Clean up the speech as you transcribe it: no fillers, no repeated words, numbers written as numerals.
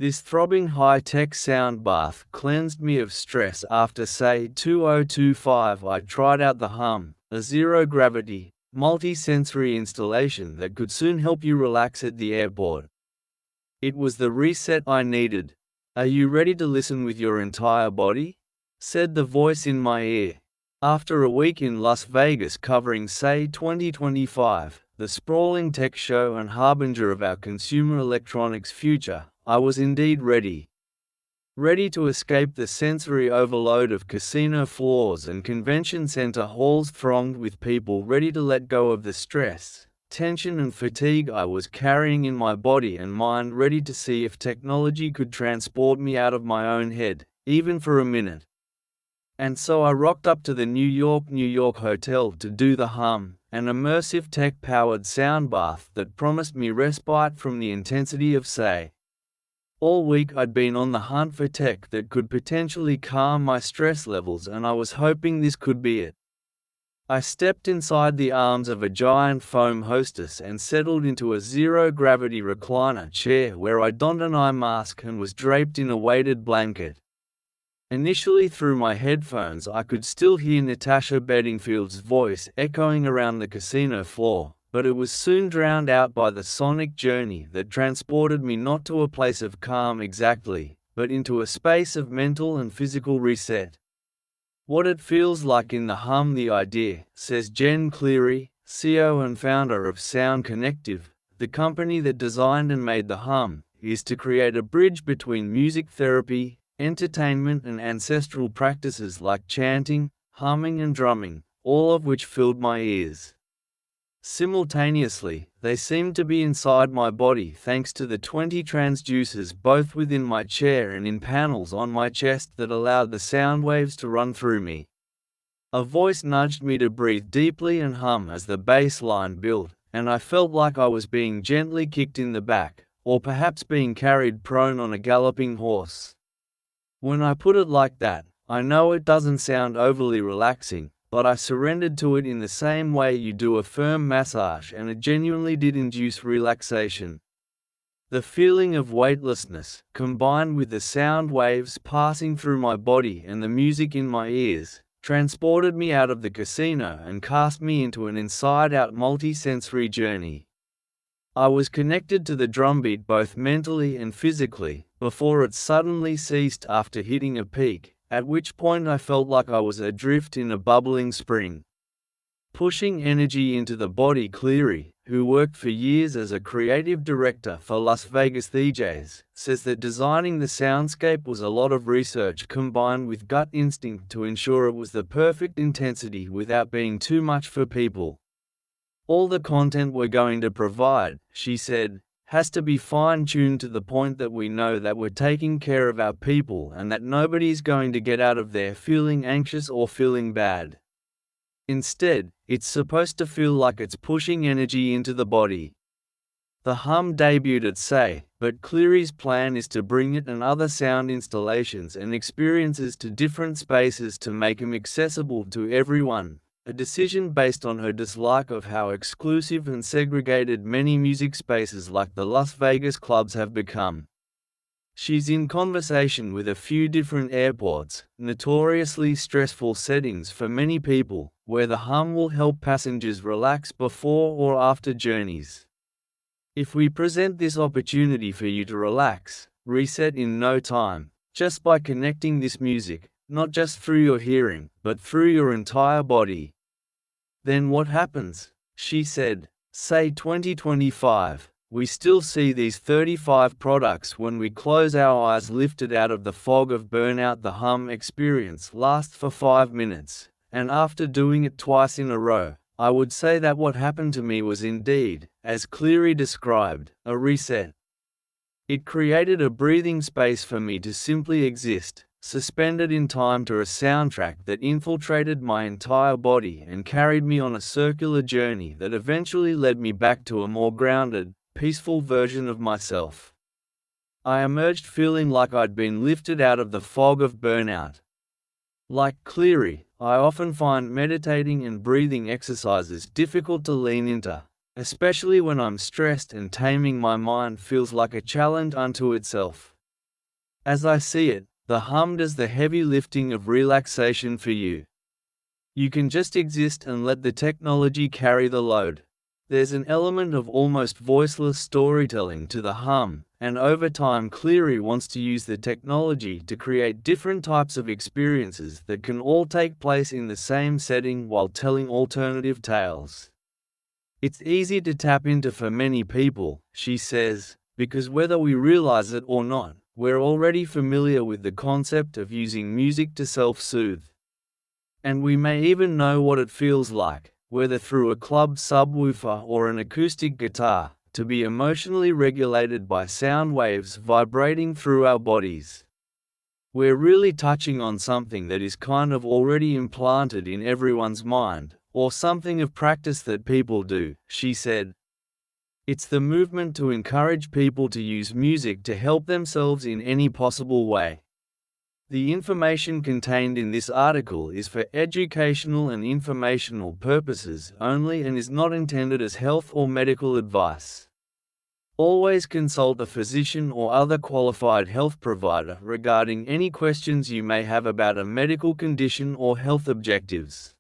This throbbing high-tech sound bath cleansed me of stress. After say 2025 I tried out the Hum, a zero-gravity, multi-sensory installation that could soon help you relax at the airport. It was the reset I needed. "Are you ready to listen with your entire body?" said the voice in my ear. After a week in Las Vegas covering say 2025, the sprawling tech show and harbinger of our consumer electronics future, I was indeed ready. Ready to escape the sensory overload of casino floors and convention center halls thronged with people ready to let go of the stress, tension and fatigue I was carrying in my body and mind, ready to see if technology could transport me out of my own head, even for a minute. And so I rocked up to the New York hotel to do the Hum, an immersive tech-powered sound bath that promised me respite from the intensity of say. All week I'd been on the hunt for tech that could potentially calm my stress levels, and I was hoping this could be it. I stepped inside the arms of a giant foam hostess and settled into a zero-gravity recliner chair where I donned an eye mask and was draped in a weighted blanket. Initially through my headphones I could still hear Natasha Bedingfield's voice echoing around the casino floor, but it was soon drowned out by the sonic journey that transported me not to a place of calm exactly, but into a space of mental and physical reset. "What it feels like in the Hum, the idea," says Jen Cleary, CEO and founder of Sound Connective, the company that designed and made the Hum, is to create a bridge between music therapy, entertainment and ancestral practices like chanting, humming and drumming, all of which filled my ears. Simultaneously, they seemed to be inside my body thanks to the 20 transducers both within my chair and in panels on my chest that allowed the sound waves to run through me. A voice nudged me to breathe deeply and hum as the bass line built, and I felt like I was being gently kicked in the back, or perhaps being carried prone on a galloping horse. When I put it like that, I know it doesn't sound overly relaxing, but I surrendered to it in the same way you do a firm massage, and it genuinely did induce relaxation. The feeling of weightlessness, combined with the sound waves passing through my body and the music in my ears, transported me out of the casino and cast me into an inside-out multi-sensory journey. I was connected to the drumbeat both mentally and physically, before it suddenly ceased after hitting a peak, at which point I felt like I was adrift in a bubbling spring. Pushing energy into the body. Cleary, who worked for years as a creative director for Las Vegas DJs, says that designing the soundscape was a lot of research combined with gut instinct to ensure it was the perfect intensity without being too much for people. "All the content we're going to provide," she said, "has to be fine-tuned to the point that we know that we're taking care of our people and that nobody's going to get out of there feeling anxious or feeling bad. Instead, it's supposed to feel like it's pushing energy into the body." The Hum debuted at CES, but Cleary's plan is to bring it and other sound installations and experiences to different spaces to make them accessible to everyone. A decision based on her dislike of how exclusive and segregated many music spaces like the Las Vegas clubs have become. She's in conversation with a few different airports, notoriously stressful settings for many people, where the Hum will help passengers relax before or after journeys. "If we present this opportunity for you to relax, reset in no time, just by connecting this music, not just through your hearing, but through your entire body, then what happens?" she said. Say 2025, we still see these 35 products when we close our eyes lifted out of the fog of burnout. The Hum experience lasts for 5 minutes, and after doing it twice in a row, I would say that what happened to me was indeed, as Cleary described, a reset. It created a breathing space for me to simply exist, suspended in time to a soundtrack that infiltrated my entire body and carried me on a circular journey that eventually led me back to a more grounded, peaceful version of myself. I emerged feeling like I'd been lifted out of the fog of burnout. Like Cleary, I often find meditating and breathing exercises difficult to lean into, especially when I'm stressed and taming my mind feels like a challenge unto itself. As I see it, the hum does the heavy lifting of relaxation for you. You can just exist and let the technology carry the load. There's an element of almost voiceless storytelling to the hum, and over time Cleary wants to use the technology to create different types of experiences that can all take place in the same setting while telling alternative tales. It's easy to tap into for many people, she says, because whether we realize it or not, we're already familiar with the concept of using music to self-soothe. And we may even know what it feels like, whether through a club subwoofer or an acoustic guitar, to be emotionally regulated by sound waves vibrating through our bodies. We're really touching on something that is kind of already implanted in everyone's mind, or something of practice that people do, she said. It's the movement to encourage people to use music to help themselves in any possible way. The information contained in this article is for educational and informational purposes only and is not intended as health or medical advice. Always consult a physician or other qualified health provider regarding any questions you may have about a medical condition or health objectives.